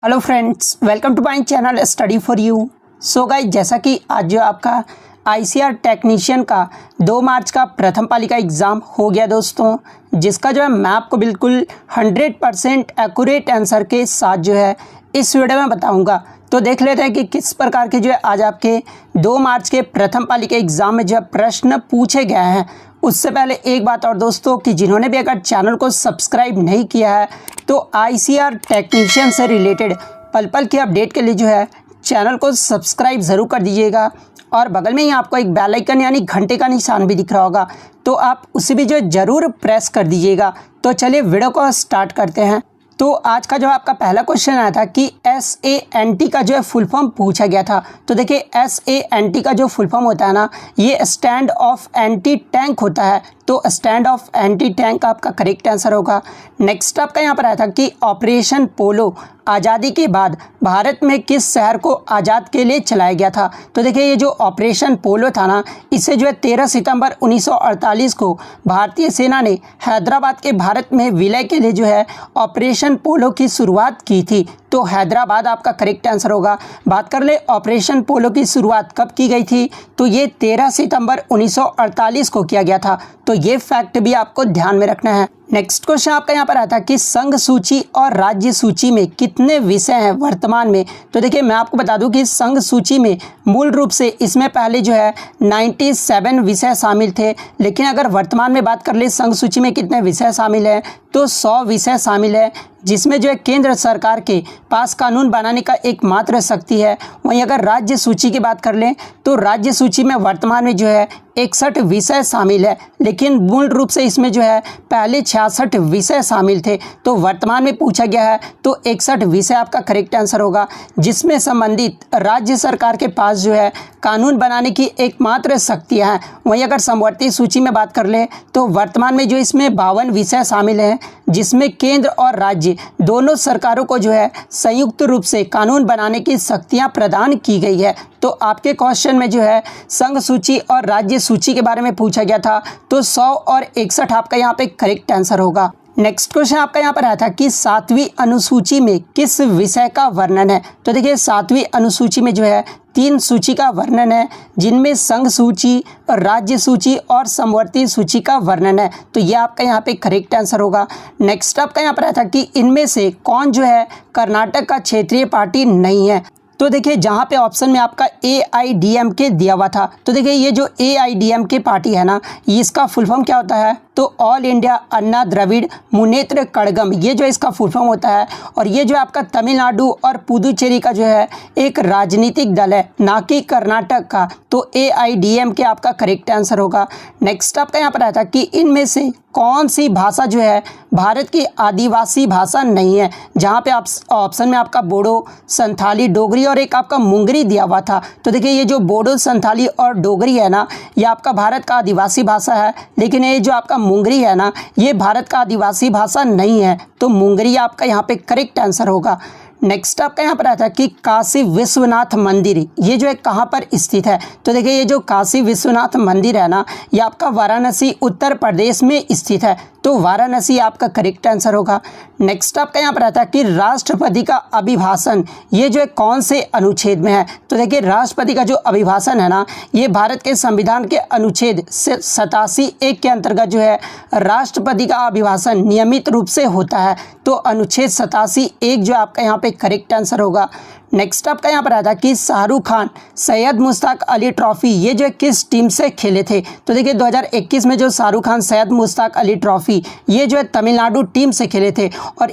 Hello friends, welcome to my channel study for you. So guys, जैसा कि आज जो आपका आईसीआर टेक्नीशियन का 2 मार्च का प्रथम पाली का एग्ज़ाम हो गया दोस्तों, जिसका जो है मैं आपको बिल्कुल 100% एक्यूरेट आंसर के साथ जो है इस वीडियो में बताऊंगा। तो देख लेते हैं कि किस प्रकार के जो है आज आपके 2 मार्च के प्रथम पाली के एग्ज़ाम में जो है प्रश्न पूछे गए हैं। उससे पहले एक बात और दोस्तों, कि जिन्होंने भी अगर चैनल को सब्सक्राइब नहीं किया है तो आईसीआर टेक्नीशियन से रिलेटेड पल पल की अपडेट के लिए जो है चैनल को सब्सक्राइब ज़रूर कर दीजिएगा। और बगल में ही आपको एक बेल आइकन यानी घंटे का निशान भी दिख रहा होगा, तो आप उसे भी जो है ज़रूर प्रेस कर दीजिएगा। तो चलिए वीडियो को स्टार्ट करते हैं। तो आज का जो आपका पहला क्वेश्चन आया था कि SANT का जो है फुल फॉर्म पूछा गया था। तो देखिए, SANT का जो फुल फॉर्म होता है ना, ये स्टैंड ऑफ एंटी टैंक होता है। तो स्टैंड ऑफ एंटी टैंक आपका करेक्ट आंसर होगा। नेक्स्ट आपका यहाँ पर आया था कि ऑपरेशन पोलो आज़ादी के बाद भारत में किस शहर को आज़ाद के लिए चलाया गया था। तो देखिए, ये जो ऑपरेशन पोलो था ना, इसे जो है 13 सितंबर 1948 को भारतीय सेना ने हैदराबाद के भारत में विलय के लिए जो है ऑपरेशन पोलो की शुरुआत की थी। तो हैदराबाद आपका करेक्ट आंसर होगा। बात कर ले ऑपरेशन पोलो की शुरुआत कब की गई थी, तो ये 13 सितंबर 1948 को किया गया था। तो ये फैक्ट भी आपको ध्यान में रखना है। नेक्स्ट क्वेश्चन आपका यहाँ पर आता है कि संघ सूची और राज्य सूची में कितने विषय हैं वर्तमान में। तो देखिए, मैं आपको बता दूं कि संघ सूची में मूल रूप से इसमें पहले जो है 97 विषय शामिल थे, लेकिन अगर वर्तमान में बात कर ले संघ सूची में कितने विषय शामिल हैं, तो 100 विषय शामिल है, जिसमें जो है केंद्र सरकार के पास कानून बनाने का एकमात्र शक्ति है। वहीं अगर राज्य सूची की बात कर लें तो राज्य सूची में वर्तमान में जो है 61 विषय शामिल है, लेकिन मूल रूप से इसमें जो है पहले 66 विषय शामिल थे। तो वर्तमान में पूछा गया है तो 61 विषय आपका करेक्ट आंसर होगा, जिसमें संबंधित राज्य सरकार के पास जो है कानून बनाने की एकमात्र शक्तियाँ हैं। वहीं अगर समवर्ती सूची में बात कर लें तो वर्तमान में जो इसमें 52 विषय शामिल हैं, जिसमें केंद्र और राज्य दोनों सरकारों को जो है संयुक्त रूप से कानून बनाने की शक्तियां प्रदान की गई है। तो आपके क्वेश्चन में जो है संघ सूची और राज्य सूची के बारे में पूछा गया था, तो 100 और 61 आपका यहाँ पे करेक्ट आंसर होगा। नेक्स्ट क्वेश्चन आपका यहाँ पर आया था कि 7वीं अनुसूची में किस विषय का वर्णन है। तो देखिए, 7वीं अनुसूची में जो है 3 सूची का वर्णन है, जिनमें संघ सूची, राज्य सूची और समवर्ती सूची का वर्णन है। तो ये आपका यहाँ पे करेक्ट आंसर होगा। नेक्स्ट आपका यहाँ पर आया था कि इनमें से कौन जो है कर्नाटक का क्षेत्रीय पार्टी नहीं है। तो देखिए, जहाँ पे ऑप्शन में आपका AIDMK दिया हुआ था, तो देखिए ये जो AIDMK पार्टी है ना, इसका फुल फॉर्म क्या होता है, तो ऑल इंडिया अन्ना द्रविड़ मुनेत्र कड़गम, ये जो इसका फुल फॉर्म होता है। और ये जो आपका तमिलनाडु और पुदुचेरी का जो है एक राजनीतिक दल है, ना कि कर्नाटक का। तो AIDMK आपका करेक्ट आंसर होगा। नेक्स्ट आपका यहाँ पर आया था कि इनमें से कौन सी भाषा जो है भारत की आदिवासी भाषा नहीं है। जहाँ पे आप ऑप्शन में आपका बोडो, संथाली, डोगरी और एक आपका मुंगरी दिया हुआ था। तो देखिए, ये जो बोडो, संथाली और डोगरी है ना, ये आपका भारत का आदिवासी भाषा है, लेकिन ये जो आपका मुंगरी है ना, ये भारत का आदिवासी भाषा नहीं है। तो मुंगरी आपका यहाँ पे करेक्ट आंसर होगा। नेक्स्ट आपका यहाँ पर आता है कि काशी विश्वनाथ मंदिर ये जो है कहाँ पर स्थित है। तो देखिए, ये जो काशी विश्वनाथ मंदिर है ना, ये आपका वाराणसी उत्तर प्रदेश में स्थित है। तो वाराणसी आपका करेक्ट आंसर होगा। नेक्स्ट आपका यहाँ पर आता है कि राष्ट्रपति का अभिभाषण ये जो है कौन से अनुच्छेद में है। तो देखिए, राष्ट्रपति का जो अभिभाषण है ना, ये भारत के संविधान के अनुच्छेद 87(1) के अंतर्गत जो है राष्ट्रपति का अभिभाषण नियमित रूप से होता है। तो अनुच्छेद 87(1) जो आपका यहाँ पे करेक्ट आंसर होगा। नेक्स्ट आपका यहाँ पर आया था कि शाहरुख खान सैयद मुश्ताक अली ट्रॉफी ये जो है किस टीम से खेले थे। तो देखिए, 2021 में जो शाहरुख खान सैयद मुश्ताक अली ट्रॉफी ये जो है तमिलनाडु टीम से खेले थे। और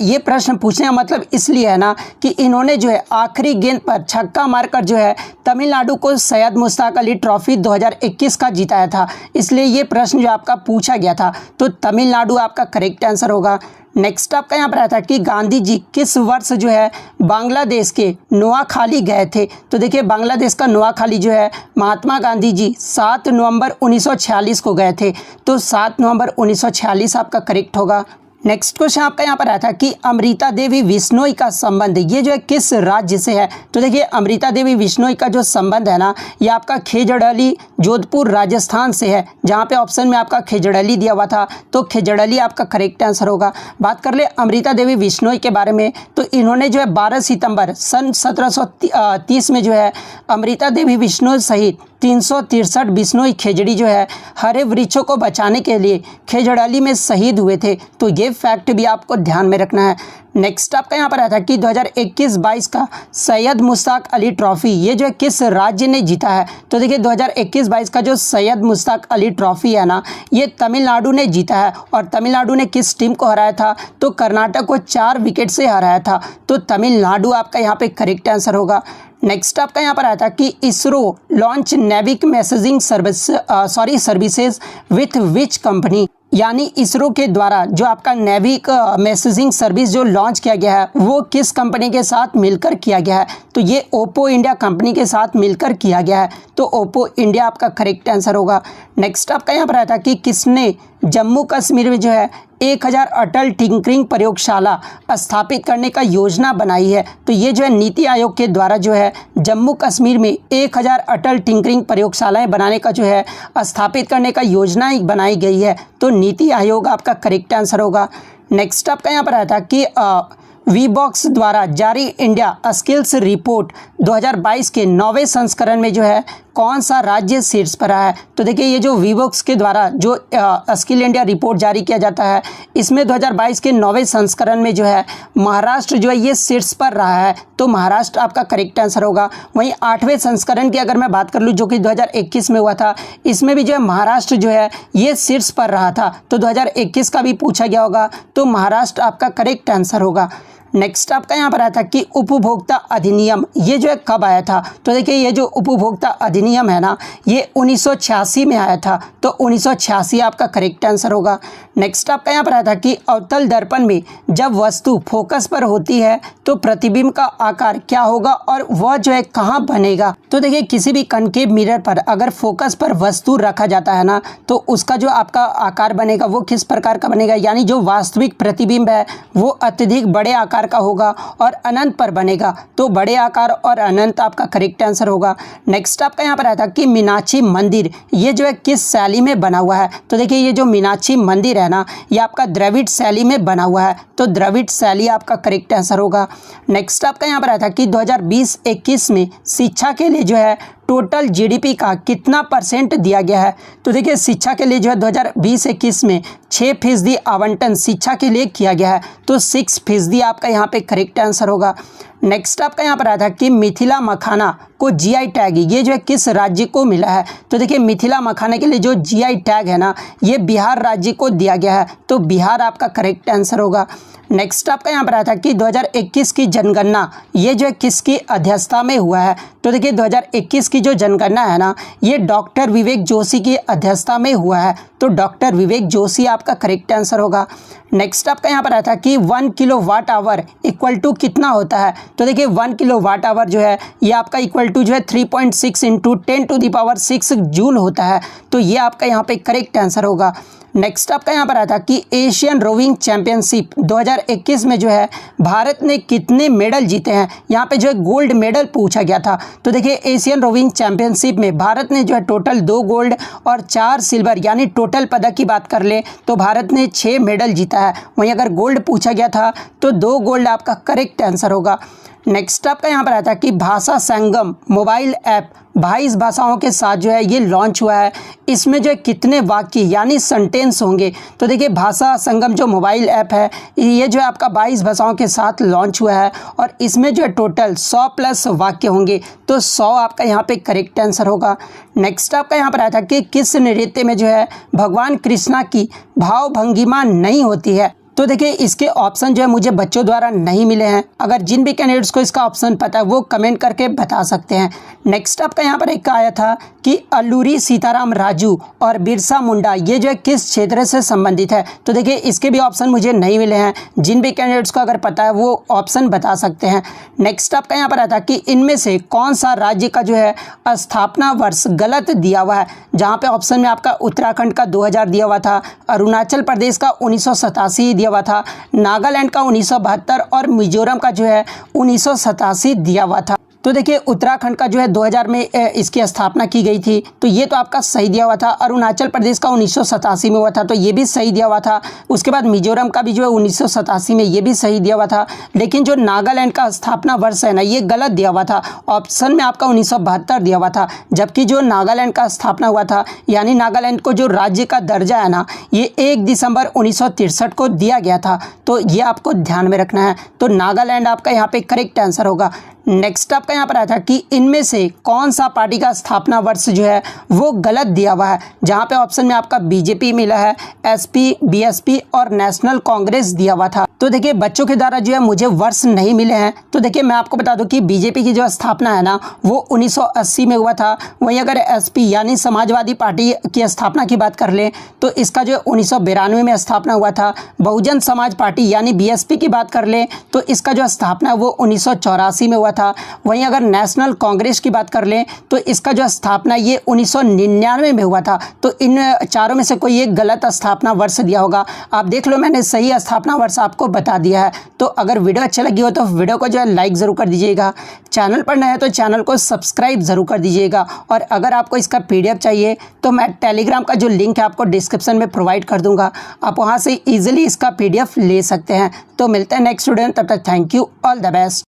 ये प्रश्न पूछने का मतलब इसलिए है ना कि इन्होंने जो है आखिरी गेंद पर छक्का मारकर जो है तमिलनाडु को सैयद मुश्ताक अली ट्रॉफी 2021 का जिताया था, इसलिए ये प्रश्न जो आपका पूछा गया था। तो तमिलनाडु आपका करेक्ट आंसर होगा। नेक्स्ट आपका यहाँ पर आया था कि गांधी जी किस वर्ष जो है बांग्लादेश के नोआखाली गए थे। तो देखिए, बांग्लादेश का नोआखाली जो है महात्मा गांधी जी 7 नवंबर 1946 को गए थे। तो 7 नवंबर 1946 आपका करेक्ट होगा। नेक्स्ट क्वेश्चन आपका यहाँ पर आया था कि अमृता देवी विश्नोई का संबंध ये जो है किस राज्य से है। तो देखिए अमृता देवी विश्नोई का जो संबंध है ना ये आपका खेजड़ली जोधपुर राजस्थान से है, जहाँ पे ऑप्शन में आपका खेजड़ली दिया हुआ था, तो खेजड़ली आपका करेक्ट आंसर होगा। बात कर ले अमृता देवी विश्नोई के बारे में, तो इन्होंने जो है 12 सितंबर सन 1730 में जो है अमृता देवी विश्नोई सहित 363 बिश्नोई खेजड़ी जो है हरे वृक्षों को बचाने के लिए खेजड़ाली में शहीद हुए थे। तो ये फैक्ट भी आपको ध्यान में रखना है। नेक्स्ट आपका यहाँ पर आया था कि 2021-22 का सैयद मुश्ताक अली ट्रॉफी ये जो है किस राज्य ने जीता है। तो देखिए 2021-22 का जो सैयद मुश्ताक अली ट्रॉफी है ना ये तमिलनाडु ने जीता है। और तमिलनाडु ने किस टीम को हराया था, तो कर्नाटक को 4 विकेट से हराया था। तो तमिलनाडु आपका यहाँ पे करेक्ट आंसर होगा। नेक्स्ट आपका यहाँ पर आया था कि ISRO launch NavIC messaging services with which company, यानी इसरो के द्वारा जो आपका नेविक मैसेजिंग सर्विस जो लॉन्च किया गया है वो किस कंपनी के साथ मिलकर किया गया है। तो ये ओप्पो इंडिया कंपनी के साथ मिलकर किया गया है। तो ओप्पो इंडिया आपका करेक्ट आंसर होगा। नेक्स्ट आपका यहाँ पर आया था कि किसने जम्मू कश्मीर में जो है 1000 अटल टिंकरिंग प्रयोगशाला स्थापित करने का योजना बनाई है। तो ये जो है नीति आयोग के द्वारा जो है जम्मू कश्मीर में 1000 अटल टिंकरिंग प्रयोगशालाएं बनाने का जो है स्थापित करने का योजना बनाई गई है। तो नीति आयोग आपका करेक्ट आंसर होगा। नेक्स्ट आपका यहाँ पर आया था कि वीबॉक्स द्वारा जारी इंडिया स्किल्स रिपोर्ट 2022 के 9वें संस्करण में जो है कौन सा राज्य शीर्ष पर रहा है। तो देखिए ये जो वीबॉक्स के द्वारा जो स्किल इंडिया रिपोर्ट जारी किया जाता है इसमें 2022 के 9वें संस्करण में जो है महाराष्ट्र जो है ये शीर्ष पर रहा है। तो महाराष्ट्र आपका करेक्ट आंसर होगा। वहीं 8वें संस्करण की अगर मैं बात कर लूँ जो कि 2021 में हुआ था, इसमें भी जो है महाराष्ट्र जो है ये शीर्ष पर रहा था। तो 2021 का भी पूछा गया होगा, तो महाराष्ट्र आपका करेक्ट आंसर होगा। नेक्स्ट आपका यहाँ पर आया था कि उपभोक्ता अधिनियम ये जो है कब आया था। तो देखिए ये जो उपभोक्ता अधिनियम है ना ये 1986 में आया था। तो 1986 आपका करेक्ट आंसर होगा। नेक्स्ट आपका यहाँ पर आया था कि अवतल दर्पण में जब वस्तु फोकस पर होती है तो प्रतिबिंब का आकार क्या होगा और वह जो है कहाँ बनेगा। तो देखिए किसी भी कनकेव मिरर पर अगर फोकस पर वस्तु रखा जाता है ना तो उसका जो आपका आकार बनेगा वो किस प्रकार का बनेगा, यानी जो वास्तविक प्रतिबिंब है वो अत्यधिक बड़े आकार का होगा और अनंत पर बनेगा। तो बड़े आकार और अनंत आपका करेक्ट आंसर होगा। नेक्स्ट आपका यहाँ पर आया था कि मीनाक्षी मंदिर ये जो है किस शैली में बना हुआ है। तो देखिए ये जो मीनाक्षी मंदिर है ना ये आपका द्रविड़ शैली में बना हुआ है। तो द्रविड़ शैली आपका करेक्ट आंसर होगा। नेक्स्ट आपका यहाँ पर आया था कि 2020-21 में शिक्षा के लिए जो है टोटल जीडीपी का कितना % दिया गया है। तो देखिए शिक्षा के लिए जो है 2020-21 में 6% आवंटन शिक्षा के लिए किया गया है। तो 6% आपका यहाँ पे करेक्ट आंसर होगा। नेक्स्ट आपका यहाँ पर आया था कि मिथिला मखाना को जीआई टैग ये जो है किस राज्य को मिला है। तो देखिए मिथिला मखाना के लिए जो जीआई टैग है ना ये बिहार राज्य को दिया गया है। तो बिहार आपका करेक्ट आंसर होगा। नेक्स्ट आपका यहाँ पर आया था कि 2021 की जनगणना ये जो है किसकी अध्यक्षता में हुआ है। तो देखिए 2021 की जो जनगणना है ना ये डॉक्टर विवेक जोशी की अध्यक्षता में हुआ है। तो डॉक्टर विवेक जोशी आपका करेक्ट आंसर होगा। नेक्स्ट आपका यहाँ पर आया था कि 1 किलोवाट आवर इक्वल टू कितना होता है। तो देखिए 1 किलोवाट आवर जो है ये आपका इक्वल टू जो है 3.6 इंटू 10⁶ जूल होता है। तो ये आपका यहाँ पे करेक्ट आंसर होगा। नेक्स्ट आपका यहाँ पर आया था कि एशियन रोविंग चैंपियनशिप 2021 में जो है भारत ने कितने मेडल जीते हैं। यहाँ पे जो है गोल्ड मेडल पूछा गया था। तो देखिए एशियन रोविंग चैंपियनशिप में भारत ने जो है टोटल 2 गोल्ड और 4 सिल्वर यानी टोटल पदक की बात कर ले तो भारत ने 6 मेडल जीता है। वहीं अगर गोल्ड पूछा गया था तो 2 गोल्ड आपका करेक्ट आंसर होगा। नेक्स्ट आपका यहाँ पर आया था कि भाषा संगम मोबाइल ऐप 22 भाषाओं के साथ जो है ये लॉन्च हुआ है। इसमें जो है कितने वाक्य यानी सेंटेंस होंगे। तो देखिए भाषा संगम जो मोबाइल ऐप है ये जो है आपका 22 भाषाओं के साथ लॉन्च हुआ है और इसमें जो है टोटल 100+ वाक्य होंगे। तो 100 आपका यहाँ पे करेक्ट आंसर होगा। नेक्स्ट आपका यहाँ पर आया था कि किस नृत्य में जो है भगवान कृष्णा की भाव भंगिमा नहीं होती है। तो देखिए इसके ऑप्शन जो है मुझे बच्चों द्वारा नहीं मिले हैं। अगर जिन भी कैंडिडेट्स को इसका ऑप्शन पता है वो कमेंट करके बता सकते हैं। नेक्स्ट आपका यहाँ पर एक आया था कि अल्लूरी सीताराम राजू और बिरसा मुंडा ये जो है किस क्षेत्र से संबंधित है। तो देखिए इसके भी ऑप्शन मुझे नहीं मिले हैं। जिन भी कैंडिडेट्स को अगर पता है वो ऑप्शन बता सकते हैं। नेक्स्ट आपका यहाँ पर आया था कि इनमें से कौन सा राज्य का जो है स्थापना वर्ष गलत दिया हुआ है। जहाँ पे ऑप्शन में आपका उत्तराखंड का 2000 दिया हुआ था, अरुणाचल प्रदेश का 1987 दिया दिया हुआ था, नागालैंड का 1972 और मिजोरम का जो है 1987 दिया हुआ था। तो देखिए उत्तराखंड का जो है 2000 में इसकी स्थापना की गई थी, तो ये तो आपका सही दिया हुआ था। अरुणाचल प्रदेश का 1987 में हुआ था, तो ये भी सही दिया हुआ था। उसके बाद मिजोरम का भी जो है 1987 में, ये भी सही दिया हुआ था। लेकिन जो नागालैंड का स्थापना वर्ष है ना, ये गलत दिया हुआ था। ऑप्शन में आपका 1972 दिया हुआ था, जबकि जो नागालैंड का स्थापना हुआ था, यानी नागालैंड को जो राज्य का दर्जा है ना, ये 1 दिसंबर 1963 को दिया गया था। तो ये आपको ध्यान में रखना है। तो नागालैंड आपका यहाँ पे करेक्ट आंसर होगा। नेक्स्ट आपका यहाँ पर आया था कि इनमें से कौन सा पार्टी का स्थापना वर्ष जो है वो गलत दिया हुआ है, जहाँ पे ऑप्शन में आपका बीजेपी मिला है, एसपी, बीएसपी और नेशनल कांग्रेस दिया हुआ था। तो देखिए बच्चों के द्वारा जो है मुझे वर्ष नहीं मिले हैं, तो देखिए मैं आपको बता दूं कि बीजेपी की जो स्थापना है ना वो 1980 में हुआ था। वहीं अगर एसपी यानी समाजवादी पार्टी की स्थापना की बात कर लें तो इसका जो 1992 में स्थापना हुआ था। बहुजन समाज पार्टी यानी बीएसपी की बात कर लें तो इसका जो स्थापना है वो 1984 में हुआ था। वहीं अगर नेशनल कांग्रेस की बात कर लें तो इसका जो स्थापना ये 1999 में हुआ था। तो इन चारों में से कोई एक गलत स्थापना वर्ष दिया होगा। आप देख लो, मैंने सही स्थापना वर्ष आपको बता दिया है। तो अगर वीडियो अच्छा लगी हो तो वीडियो को जो है लाइक ज़रूर कर दीजिएगा। चैनल पर नया है तो चैनल को सब्सक्राइब ज़रूर कर दीजिएगा। और अगर आपको इसका पीडीएफ चाहिए तो मैं टेलीग्राम का जो लिंक है आपको डिस्क्रिप्शन में प्रोवाइड कर दूंगा, आप वहाँ से ईजिली इसका पीडीएफ ले सकते हैं। तो मिलते हैं नेक्स्ट वीडियो में, तब तक thank you, all the best.